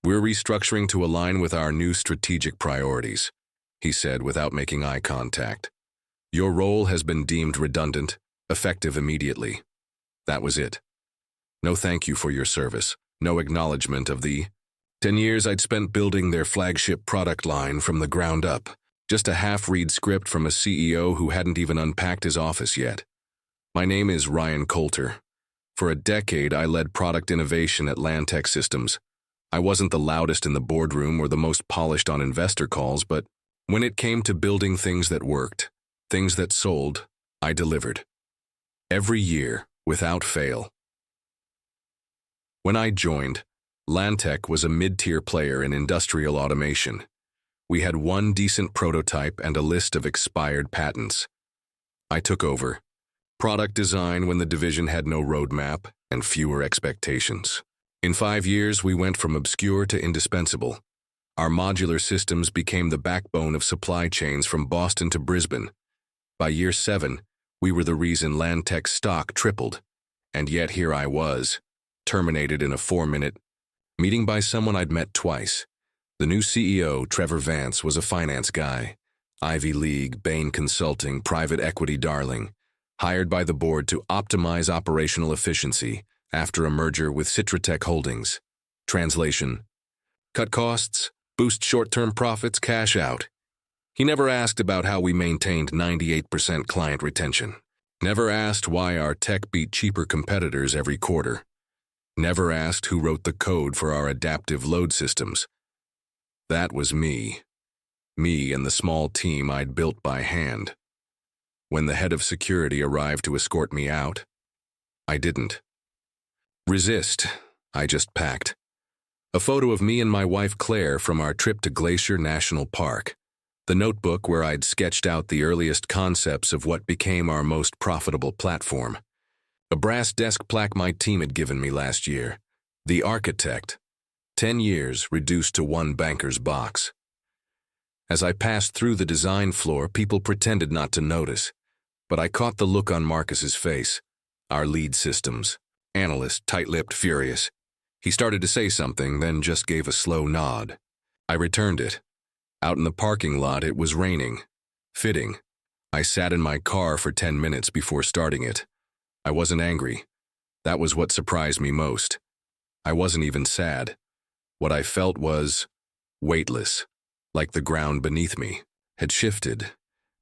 We're restructuring to align with our new strategic priorities, he said without making eye contact. Your role has been deemed redundant, effective immediately. That was it. No thank you for your service, no acknowledgement of the 10 years I'd spent building their flagship product line from the ground up, just a half-read script from a CEO who hadn't even unpacked his office yet. My name is Ryan Coulter. For a decade, I led product innovation at Lantec Systems. I wasn't the loudest in the boardroom or the most polished on investor calls, but when it came to building things that worked, things that sold, I delivered. Every year, without fail. When I joined, Lantec was a mid-tier player in industrial automation. We had one decent prototype and a list of expired patents. I took over. Product design when the division had no roadmap and fewer expectations. In 5 years, we went from obscure to indispensable. Our modular systems became the backbone of supply chains from Boston to Brisbane. By year 7, we were the reason Lantec's stock tripled. And yet here I was, terminated in a 4-minute meeting by someone I'd met twice. The new CEO, Trevor Vance, was a finance guy. Ivy League, Bain Consulting, private equity darling. Hired by the board to optimize operational efficiency after a merger with Citratec Holdings. Translation: cut costs, boost short-term profits, cash out. He never asked about how we maintained 98% client retention. Never asked why our tech beat cheaper competitors every quarter. Never asked who wrote the code for our adaptive load systems. That was me. Me and the small team I'd built by hand. When the head of security arrived to escort me out, I didn't resist. I just packed. A photo of me and my wife Claire from our trip to Glacier National Park. The notebook where I'd sketched out the earliest concepts of what became our most profitable platform. A brass desk plaque my team had given me last year. The Architect. 10 years reduced to one banker's box. As I passed through the design floor, people pretended not to notice. But I caught the look on Marcus's face. Our lead systems analyst, tight-lipped, furious. He started to say something, then just gave a slow nod. I returned it. Out in the parking lot, it was raining. Fitting. I sat in my car for 10 minutes before starting it. I wasn't angry. That was what surprised me most. I wasn't even sad. What I felt was weightless, like the ground beneath me had shifted,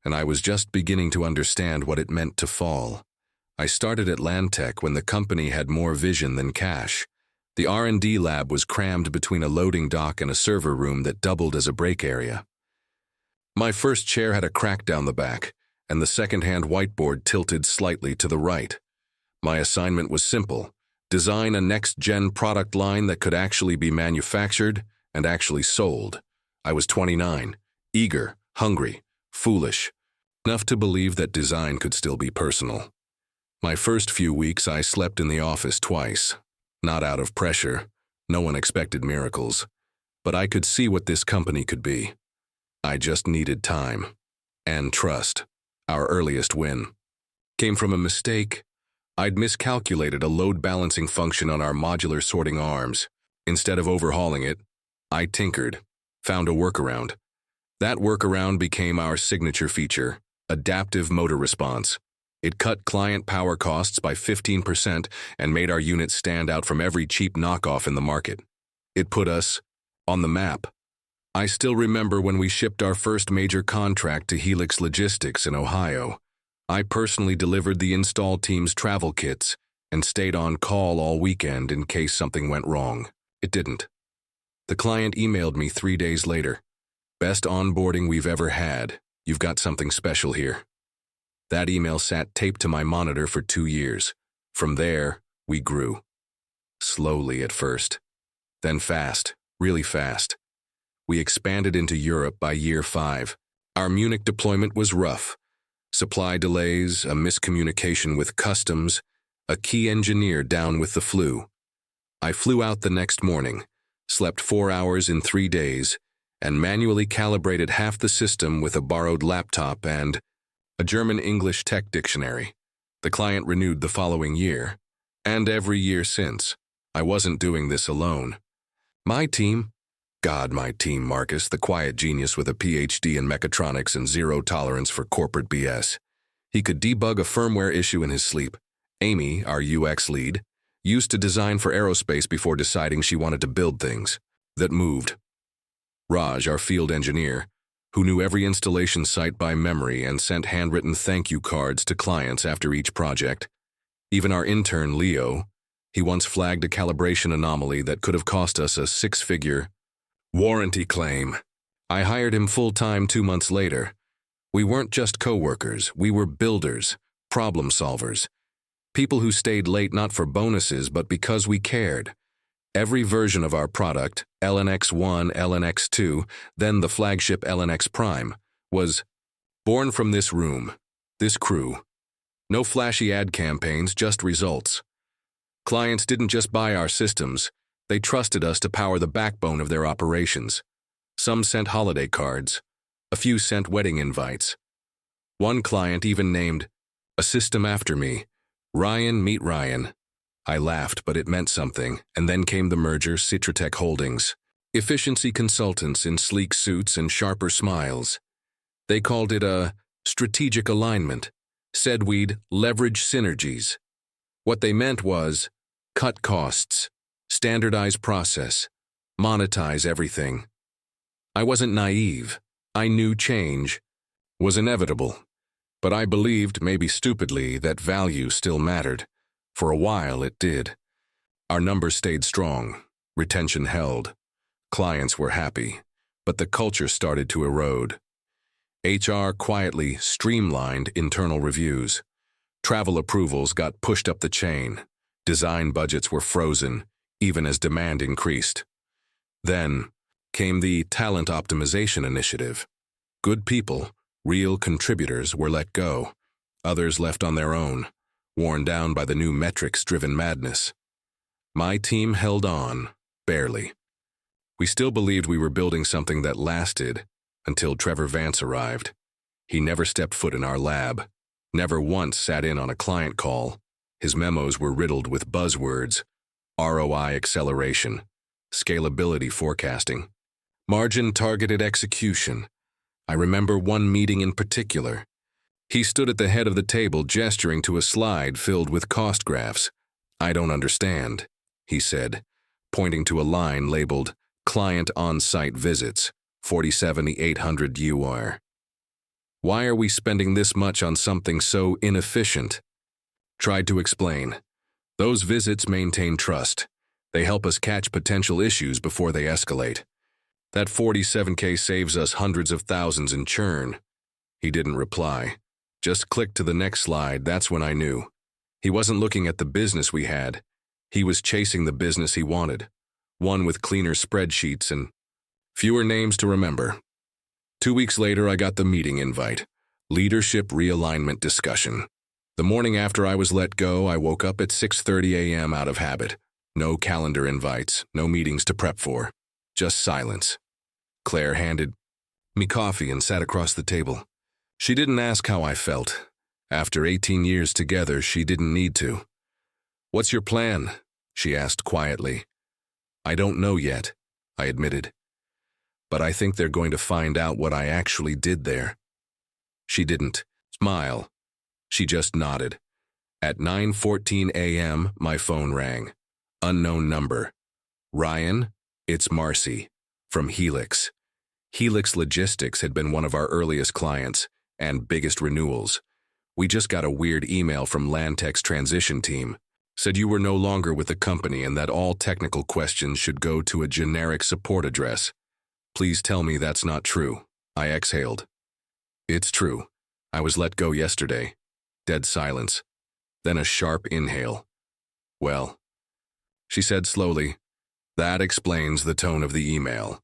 and I was just beginning to understand what it meant to fall. I started at Lantec when the company had more vision than cash. The R&D lab was crammed between a loading dock and a server room that doubled as a break area. My first chair had a crack down the back, and the second-hand whiteboard tilted slightly to the right. My assignment was simple: design a next-gen product line that could actually be manufactured and actually sold. I was 29, eager, hungry, foolish, enough to believe that design could still be personal. My first few weeks I slept in the office twice. Not out of pressure. No one expected miracles. But I could see what this company could be. I just needed time. And trust. Our earliest win came from a mistake. I'd miscalculated a load balancing function on our modular sorting arms. Instead of overhauling it, I tinkered, found a workaround. That workaround became our signature feature, adaptive motor response. It cut client power costs by 15% and made our unit stand out from every cheap knockoff in the market. It put us on the map. I still remember when we shipped our first major contract to Helix Logistics in Ohio. I personally delivered the install team's travel kits and stayed on call all weekend in case something went wrong. It didn't. The client emailed me 3 days later. Best onboarding we've ever had. You've got something special here. That email sat taped to my monitor for 2 years. From there, we grew. Slowly at first. Then fast, really fast. We expanded into Europe by year 5. Our Munich deployment was rough. Supply delays, a miscommunication with customs, a key engineer down with the flu. I flew out the next morning, slept 4 hours in 3 days, and manually calibrated half the system with a borrowed laptop and a German-English tech dictionary. The client renewed the following year, and every year since. I wasn't doing this alone. My team, God, my team, Marcus, the quiet genius with a PhD in mechatronics and zero tolerance for corporate BS. He could debug a firmware issue in his sleep. Amy, our UX lead, used to design for aerospace before deciding she wanted to build things that moved. Raj, our field engineer, who knew every installation site by memory and sent handwritten thank you cards to clients after each project. Even our intern, Leo, he once flagged a calibration anomaly that could have cost us a six-figure warranty claim. I hired him full-time 2 months later. We weren't just co-workers, we were builders, problem solvers. People who stayed late not for bonuses, but because we cared. Every version of our product, LNX1, LNX2, then the flagship LNX Prime, was born from this room, this crew. No flashy ad campaigns, just results. Clients didn't just buy our systems, they trusted us to power the backbone of their operations. Some sent holiday cards. A few sent wedding invites. One client even named a system after me, Ryan meet Ryan. I laughed, but it meant something, and then came the merger, Citratech Holdings. Efficiency consultants in sleek suits and sharper smiles. They called it a strategic alignment. Said we'd leverage synergies. What they meant was cut costs, standardize process, monetize everything. I wasn't naive. I knew change was inevitable, but I believed, maybe stupidly, that value still mattered. For a while, it did. Our numbers stayed strong, retention held, clients were happy, but the culture started to erode. HR quietly streamlined internal reviews. Travel approvals got pushed up the chain. Design budgets were frozen, even as demand increased. Then came the Talent Optimization Initiative. Good people, real contributors, were let go. Others left on their own, worn down by the new metrics-driven madness. My team held on, barely. We still believed we were building something that lasted until Trevor Vance arrived. He never stepped foot in our lab, never once sat in on a client call. His memos were riddled with buzzwords: ROI acceleration, scalability forecasting, margin-targeted execution. I remember one meeting in particular. He stood at the head of the table gesturing to a slide filled with cost graphs. "I don't understand," he said, pointing to a line labeled Client On-Site Visits, 47,800 UR. "Why are we spending this much on something so inefficient?" Tried to explain. "Those visits maintain trust. They help us catch potential issues before they escalate. That 47K saves us hundreds of thousands in churn." He didn't reply. Just clicked to the next slide. That's when I knew. He wasn't looking at the business we had. He was chasing the business he wanted. One with cleaner spreadsheets and fewer names to remember. 2 weeks later, I got the meeting invite. Leadership realignment discussion. The morning after I was let go, I woke up at 6:30 a.m. out of habit. No calendar invites, no meetings to prep for. Just silence. Claire handed me coffee and sat across the table. She didn't ask how I felt. After 18 years together, she didn't need to. "What's your plan?" she asked quietly. "I don't know yet," I admitted. "But I think they're going to find out what I actually did there." She didn't smile. She just nodded. At 9:14 a.m., my phone rang. Unknown number. "Ryan, it's Marcy, from Helix." Helix Logistics had been one of our earliest clients and biggest renewals. We just got a weird email from Lantec's transition team. Said you were no longer with the company and that all technical questions should go to a generic support address. "Please tell me that's not true." I exhaled. "It's true. I was let go yesterday." Dead silence. Then a sharp inhale. "Well," she said slowly, "that explains the tone of the email.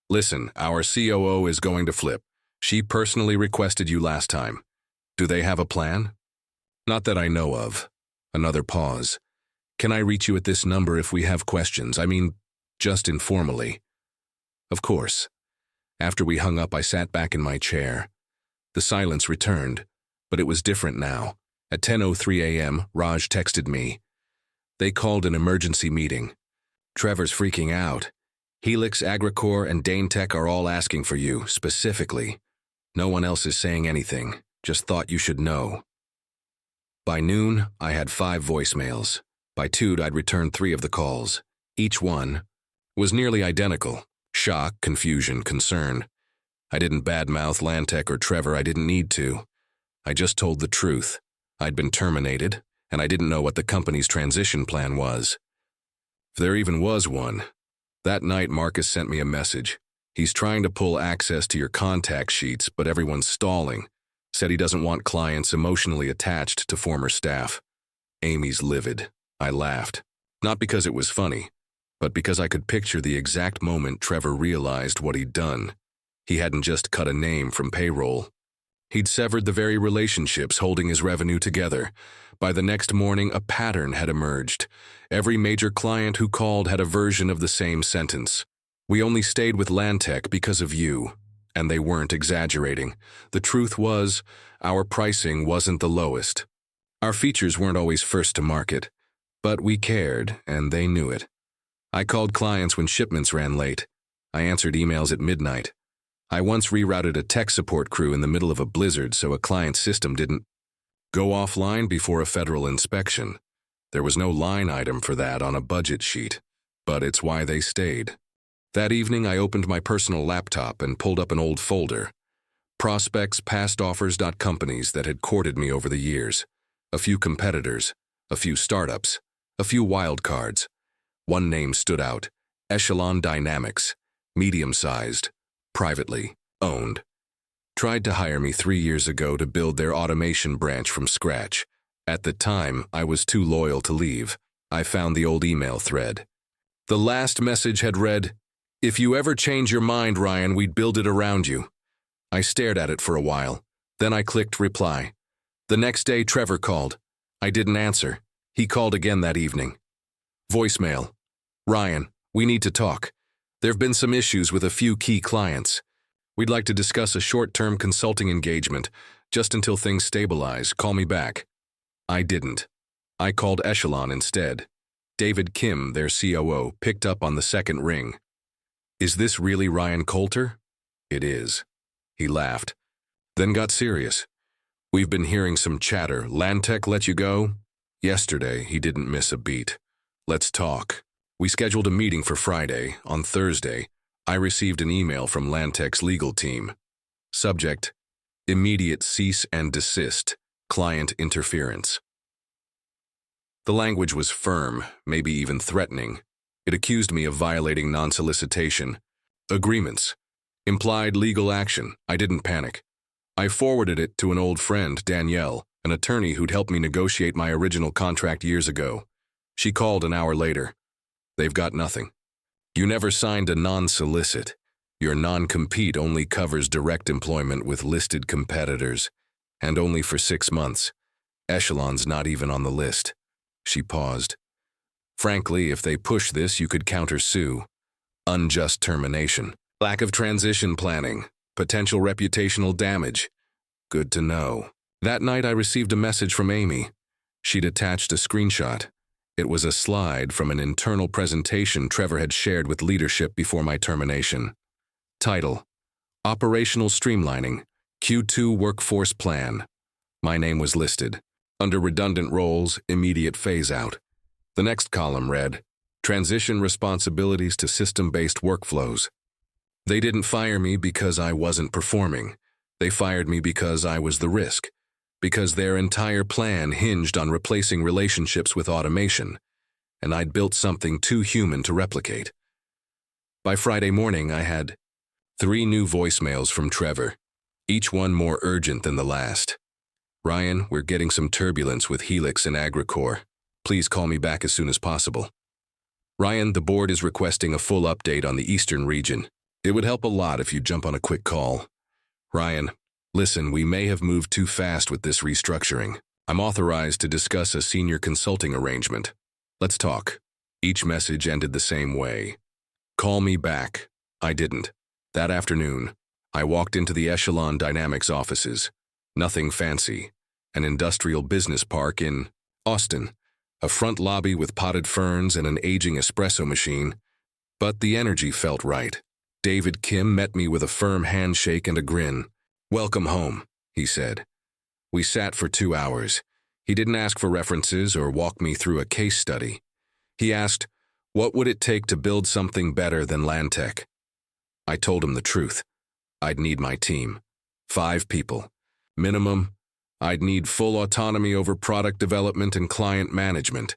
Listen, our COO is going to flip. She personally requested you last time. Do they have a plan?" "Not that I know of." Another pause. "Can I reach you at this number if we have questions? I mean, just informally." "Of course." After we hung up, I sat back in my chair. The silence returned, but it was different now. At 10:03 a.m., Raj texted me. "They called an emergency meeting. Trevor's freaking out. Helix, Agricor, and Danetech are all asking for you, specifically. No one else is saying anything, just thought you should know. By noon, I had 5 voicemails. By 2, I'd returned 3 of the calls. Each one was nearly identical. Shock, confusion, concern. I didn't badmouth Lantec or Trevor, I didn't need to. I just told the truth. I'd been terminated, and I didn't know what the company's transition plan was. If there even was one. That night, Marcus sent me a message. He's trying to pull access to your contact sheets, but everyone's stalling. Said he doesn't want clients emotionally attached to former staff. Amy's livid. I laughed. Not because it was funny, but because I could picture the exact moment Trevor realized what he'd done. He hadn't just cut a name from payroll. He'd severed the very relationships holding his revenue together. By the next morning, a pattern had emerged. Every major client who called had a version of the same sentence. We only stayed with Lantec because of you. And they weren't exaggerating. The truth was, our pricing wasn't the lowest. Our features weren't always first to market. But we cared, and they knew it. I called clients when shipments ran late. I answered emails at midnight. I once rerouted a tech support crew in the middle of a blizzard so a client's system didn't go offline before a federal inspection. There was no line item for that on a budget sheet, but it's why they stayed. That evening, I opened my personal laptop and pulled up an old folder. Prospects, past offers, companies that had courted me over the years. A few competitors, a few startups, a few wildcards. One name stood out, Echelon Dynamics, medium-sized, privately owned. Tried to hire me 3 years ago to build their automation branch from scratch. At the time, I was too loyal to leave. I found the old email thread. The last message had read, "If you ever change your mind, Ryan, we'd build it around you." I stared at it for a while. Then I clicked reply. The next day, Trevor called. I didn't answer. He called again that evening. Voicemail. "Ryan, we need to talk. There have been some issues with a few key clients. We'd like to discuss a short-term consulting engagement, just until things stabilize. Call me back." I didn't. I called Echelon instead. David Kim, their COO, picked up on the second ring. "Is this really Ryan Coulter?" "It is." He laughed, then got serious. "We've been hearing some chatter. Lantec let you go?" Yesterday, he didn't miss a beat. "Let's talk." We scheduled a meeting for Friday. On Thursday, I received an email from Lantec's legal team. Subject: immediate cease and desist, client interference. The language was firm, maybe even threatening. It accused me of violating non-solicitation agreements, implied legal action. I didn't panic. I forwarded it to an old friend, Danielle, an attorney who'd helped me negotiate my original contract years ago. She called an hour later. "They've got nothing. You never signed a non-solicit. Your non-compete only covers direct employment with listed competitors, and only for 6 months. Echelon's not even on the list." She paused. "Frankly, if they push this, you could countersue. Unjust termination. Lack of transition planning. Potential reputational damage. Good to know." That night, I received a message from Amy. She'd attached a screenshot. It was a slide from an internal presentation Trevor had shared with leadership before my termination. Title: Operational Streamlining, Q2 Workforce Plan. My name was listed. Under redundant roles, immediate phase-out. The next column read, Transition responsibilities to system-based workflows. They didn't fire me because I wasn't performing. They fired me because I was the risk. Because their entire plan hinged on replacing relationships with automation, and I'd built something too human to replicate. By Friday morning, I had 3 new voicemails from Trevor, each one more urgent than the last. "Ryan, we're getting some turbulence with Helix and Agricor. Please call me back as soon as possible." "Ryan, the board is requesting a full update on the Eastern region. It would help a lot if you jump on a quick call." "Ryan, listen, we may have moved too fast with this restructuring. I'm authorized to discuss a senior consulting arrangement. Let's talk." Each message ended the same way. "Call me back." I didn't. That afternoon, I walked into the Echelon Dynamics offices. Nothing fancy. An industrial business park in Austin. A front lobby with potted ferns and an aging espresso machine. But the energy felt right. David Kim met me with a firm handshake and a grin. "Welcome home," he said. We sat for 2 hours. He didn't ask for references or walk me through a case study. He asked, what would it take to build something better than Lantec? I told him the truth. I'd need my team. 5 people. Minimum. I'd need full autonomy over product development and client management.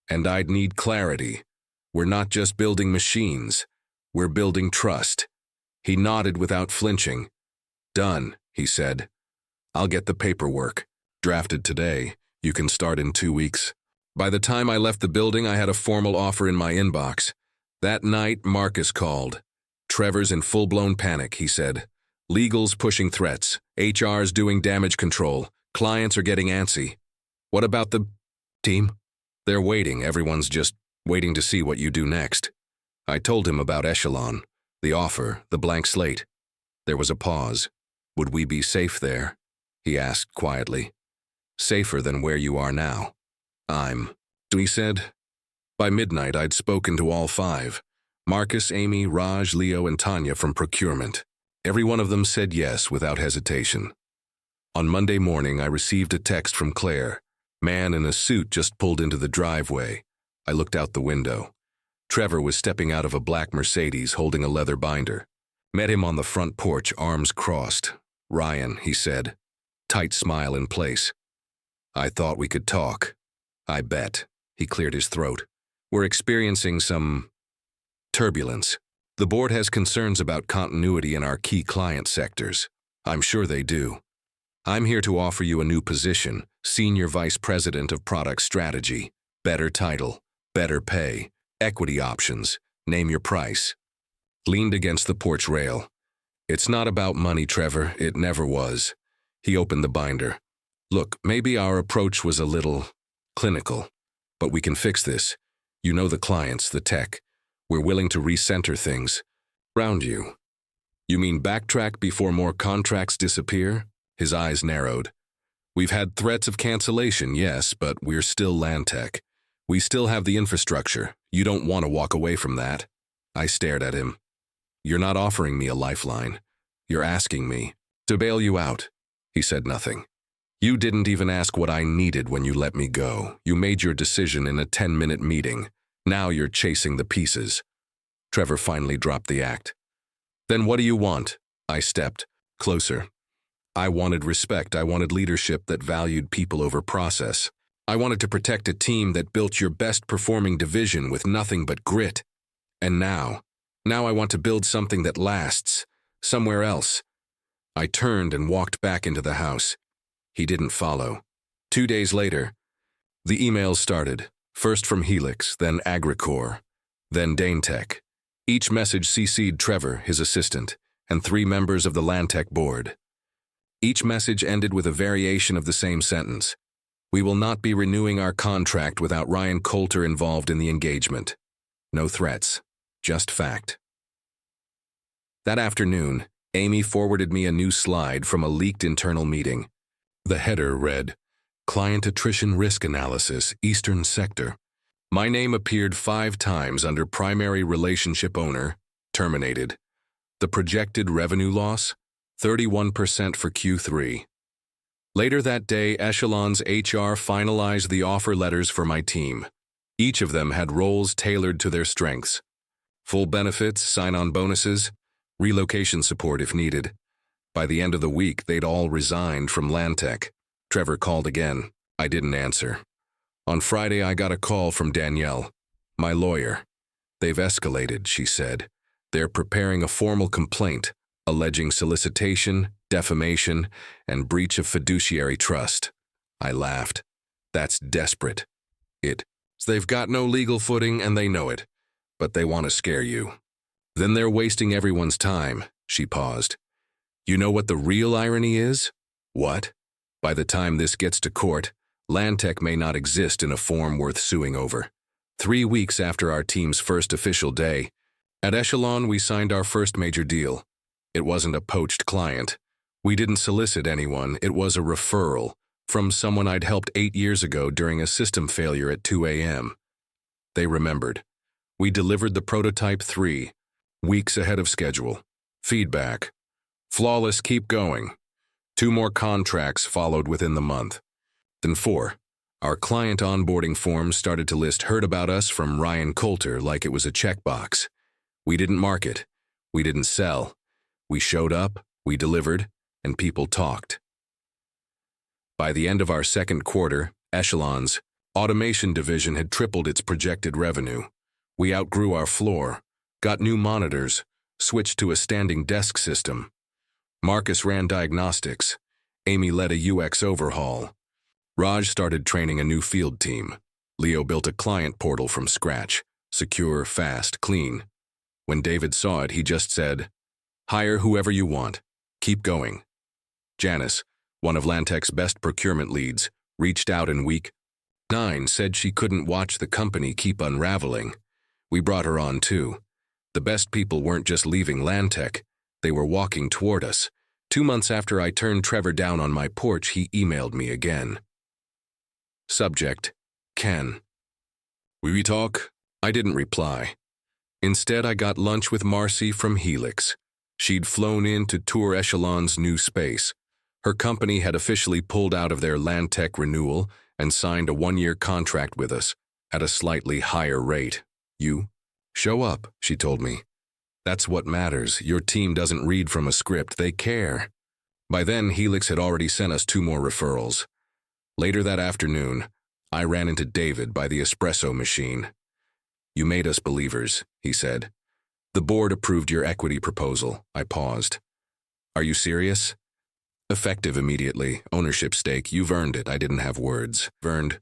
And I'd need clarity. We're not just building machines. We're building trust. He nodded without flinching. "Done," he said. "I'll get the paperwork. Drafted today. You can start in 2 weeks." By the time I left the building, I had a formal offer in my inbox. That night, Marcus called. "Trevor's in full-blown panic," he said. "Legal's pushing threats. HR's doing damage control. Clients are getting antsy." "What about the team?" "They're waiting. Everyone's just waiting to see what you do next." I told him about Echelon, the offer, the blank slate. There was a pause. "Would we be safe there?" he asked quietly. "Safer than where you are now." He said. By midnight, I'd spoken to all 5. Marcus, Amy, Raj, Leo, and Tanya from procurement. Every one of them said yes without hesitation. On Monday morning, I received a text from Claire. Man in a suit just pulled into the driveway. I looked out the window. Trevor was stepping out of a black Mercedes holding a leather binder. Met him on the front porch, arms crossed. "Ryan," he said, tight smile in place. "I thought we could talk." "I bet." He cleared his throat. "We're experiencing some turbulence. The board has concerns about continuity in our key client sectors. I'm sure they do. I'm here to offer you a new position, Senior Vice President of Product Strategy. Better title, better pay, equity options, name your price." Leaned against the porch rail. "It's not about money, Trevor. It never was." He opened the binder. "Look, maybe our approach was a little clinical, but we can fix this. You know the clients, the tech. We're willing to recenter things around you." "You mean backtrack before more contracts disappear?" His eyes narrowed. "We've had threats of cancellation, yes, but we're still Lantec. We still have the infrastructure. You don't want to walk away from that." I stared at him. "You're not offering me a lifeline. You're asking me to bail you out." He said nothing. "You didn't even ask what I needed when you let me go. You made your decision in a 10-minute meeting. Now you're chasing the pieces." Trevor finally dropped the act. "Then what do you want?" I stepped closer. I wanted respect. I wanted leadership that valued people over process. I wanted to protect a team that built your best-performing division with nothing but grit. And now I want to build something that lasts, somewhere else. I turned and walked back into the house. He didn't follow. 2 days later, the emails started, first from Helix, then Agricor, then Danetech. Each message CC'd Trevor, his assistant, and 3 members of the Lantec board. Each message ended with a variation of the same sentence. "We will not be renewing our contract without Ryan Coulter involved in the engagement." No threats, just fact. That afternoon, Amy forwarded me a new slide from a leaked internal meeting. The header read, "Client Attrition Risk Analysis, Eastern Sector." My name appeared 5 times under Primary Relationship Owner, terminated. The projected revenue loss, 31% for Q3. Later that day, Echelon's HR finalized the offer letters for my team. Each of them had roles tailored to their strengths. Full benefits, sign-on bonuses, relocation support if needed. By the end of the week, they'd all resigned from Lantec. Trevor called again. I didn't answer. On Friday, I got a call from Danielle, my lawyer. "They've escalated," she said. "They're preparing a formal complaint, alleging solicitation, defamation, and breach of fiduciary trust." I laughed. "That's desperate. They've got no legal footing and they know it, but they want to scare you. Then they're wasting everyone's time." She paused. "You know what the real irony is?" "What?" "By the time this gets to court, Lantec may not exist in a form worth suing over. 3 weeks after our team's first official day, at Echelon we signed our first major deal. It wasn't a poached client. We didn't solicit anyone. It was a referral from someone I'd helped 8 years ago during a system failure at 2 a.m. They remembered. We delivered the prototype 3 weeks ahead of schedule. Feedback: flawless, keep going. 2 more contracts followed within the month. Then 4. Our client onboarding forms started to list "heard about us" from Ryan Coulter like it was a checkbox. We didn't market. We didn't sell. We showed up, we delivered, and people talked. By the end of our second quarter, Echelon's automation division had tripled its projected revenue. We outgrew our floor, got new monitors, switched to a standing desk system. Marcus ran diagnostics. Amy led a UX overhaul. Raj started training a new field team. Leo built a client portal from scratch, secure, fast, clean. When David saw it, he just said, "Hire whoever you want. Keep going." Janice, one of Lantec's best procurement leads, reached out in week 9, said she couldn't watch the company keep unraveling. We brought her on too. The best people weren't just leaving Lantec, they were walking toward us. 2 months after I turned Trevor down on my porch, he emailed me again. Subject: Ken. We talk? I didn't reply. Instead, I got lunch with Marcy from Helix. She'd flown in to tour Echelon's new space. Her company had officially pulled out of their Lantec renewal and signed a 1-year contract with us at a slightly higher rate. "You show up," she told me. "That's what matters. Your team doesn't read from a script, they care." By then, Helix had already sent us 2 more referrals. Later that afternoon, I ran into David by the espresso machine. "You made us believers," he said. "The board approved your equity proposal." I paused. "Are you serious?" "Effective immediately. Ownership stake. You've earned it." I didn't have words. Earned?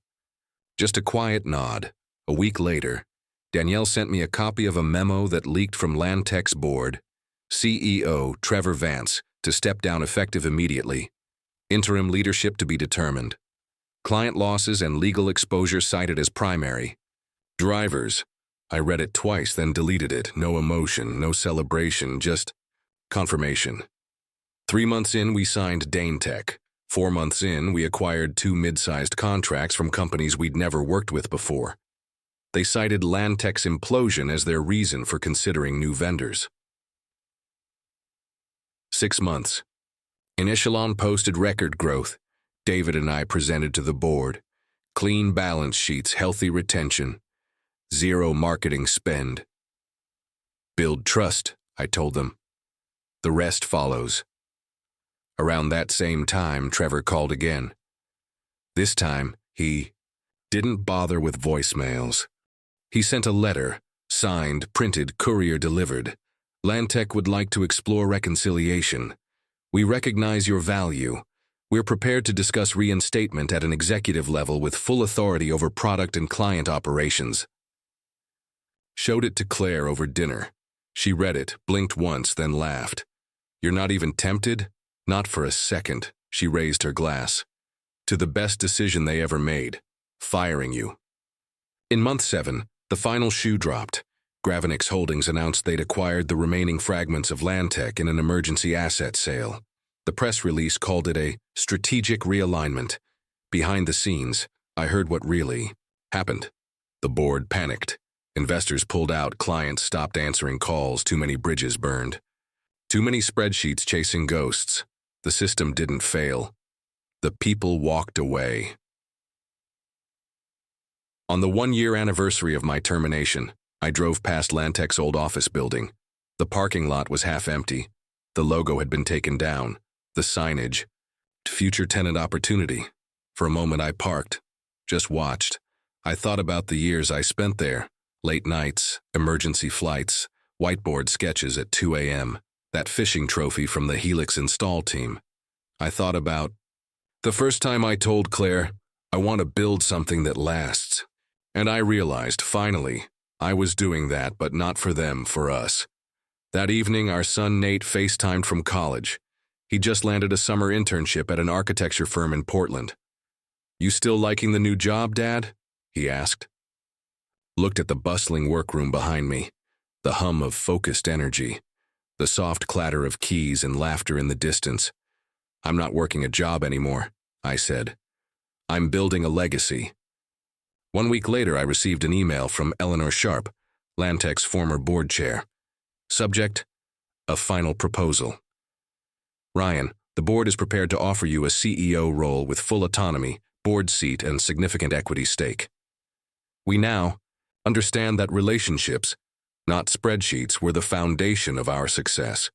Just a quiet nod. A week later, Danielle sent me a copy of a memo that leaked from Lantec's board. CEO Trevor Vance to step down effective immediately. Interim leadership to be determined. Client losses and legal exposure cited as primary. Drivers. I read it twice, then deleted it. No emotion, no celebration, just confirmation. 3 months in, we signed Danetech. 4 months in, we acquired 2 mid-sized contracts from companies we'd never worked with before. They cited Lantec's implosion as their reason for considering new vendors. 6 months. In Echelon posted record growth. David and I presented to the board. Clean balance sheets, healthy retention. 0 marketing spend. "Build trust," I told them. "The rest follows." Around that same time, Trevor called again. This time, he didn't bother with voicemails. He sent a letter, signed, printed, courier delivered. "Lantec would like to explore reconciliation. We recognize your value. We're prepared to discuss reinstatement at an executive level with full authority over product and client operations." Showed it to Claire over dinner. She read it, blinked once, then laughed. "You're not even tempted?" "Not for a second." She raised her glass. "To the best decision they ever made, firing you." In month 7, the final shoe dropped. Gravenix Holdings announced they'd acquired the remaining fragments of Lantec in an emergency asset sale. The press release called it a strategic realignment. Behind the scenes, I heard what really happened. The board panicked. Investors pulled out, clients stopped answering calls, too many bridges burned. Too many spreadsheets chasing ghosts. The system didn't fail. The people walked away. On the 1-year anniversary of my termination, I drove past Lantec's old office building. The parking lot was half empty. The logo had been taken down. The signage. Future tenant opportunity. For a moment I parked. Just watched. I thought about the years I spent there. Late nights, emergency flights, whiteboard sketches at 2 a.m., that fishing trophy from the Helix install team. I thought about the first time I told Claire, "I want to build something that lasts." And I realized, finally, I was doing that, but not for them, for us. That evening, our son Nate FaceTimed from college. He just landed a summer internship at an architecture firm in Portland. "You still liking the new job, Dad?" he asked. Looked at the bustling workroom behind me, the hum of focused energy, the soft clatter of keys and laughter in the distance. "I'm not working a job anymore," I said. "I'm building a legacy." 1 week later, I received an email from Eleanor Sharp, Lantec's former board chair. Subject: a final proposal. Ryan, the board is prepared to offer you a CEO role with full autonomy, board seat, and significant equity stake. We now understand that relationships, not spreadsheets, were the foundation of our success.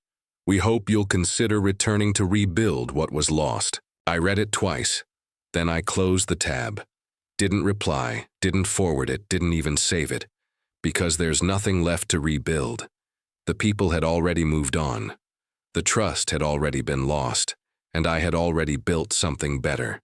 We hope you'll consider returning to rebuild what was lost. I read it twice. Then I closed the tab. Didn't reply, didn't forward it, didn't even save it. Because there's nothing left to rebuild. The people had already moved on. The trust had already been lost, and I had already built something better.